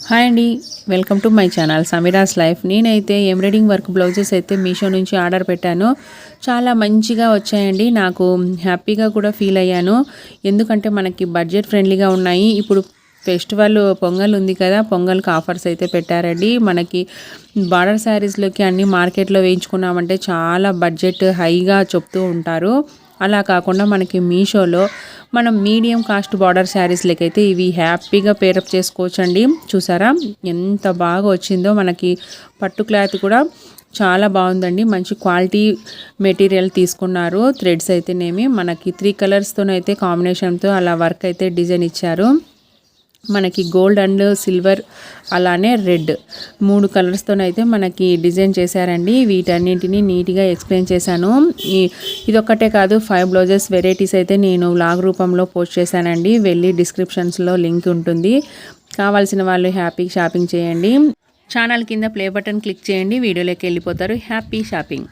Hi అండి, welcome to my channel Sameera's life. నేనైతే embroidering work blouses అయితే మీషో నుంచి ఆర్డర్ పెట్టాను. చాలా మంచిగా వచ్చాయండి. నాకు హ్యాపీగా కూడా ఫీల్ అయ్యాను. ఎందుకంటే మనకి బడ్జెట్ ఫ్రెండ్లీగా ఉన్నాయి. ఇప్పుడు ఫెస్టివల్ పొంగల్ ఉంది కదా, పొంగల్కి ఆఫర్స్ అయితే పెట్టారండి. మనకి బార్డర్ శారీస్లోకి అన్ని మార్కెట్లో వేయించుకున్నామంటే చాలా బడ్జెట్ హైగా చెప్తూ ఉంటారు. అలా కాకుండా మనకి మీషోలో మనం మీడియం కాస్ట్ బార్డర్ శారీస్లకైతే ఇవి హ్యాపీగా పేరప్ చేసుకోవచ్చండి. చూసారా ఎంత బాగా వచ్చిందో. మనకి పట్టు క్లాత్ కూడా చాలా బాగుందండి. మంచి క్వాలిటీ మెటీరియల్ తీసుకున్నారు. థ్రెడ్స్ అయితేనేమి మనకి 3 కలర్స్తోనైతే కాంబినేషన్తో అలా వర్క్ అయితే డిజైన్ ఇచ్చారు. మనకి గోల్డ్ అండ్ సిల్వర్ అలానే రెడ్ 3 కలర్స్తోనైతే మనకి డిజైన్ చేశారండి. వీటన్నింటినీ నీట్గా ఎక్స్ప్లెయిన్ చేశాను. ఇదొక్కటే కాదు, 5 బ్లౌజెస్ వెరైటీస్ అయితే నేను వ్లాగ్ రూపంలో పోస్ట్ చేశానండి. వెళ్ళి డిస్క్రిప్షన్స్లో లింక్ ఉంటుంది. కావాల్సిన వాళ్ళు హ్యాపీ షాపింగ్ చేయండి. ఛానల్ కింద ప్లే బటన్ క్లిక్ చేయండి. వీడియోలోకి వెళ్ళిపోతారు. Happy shopping.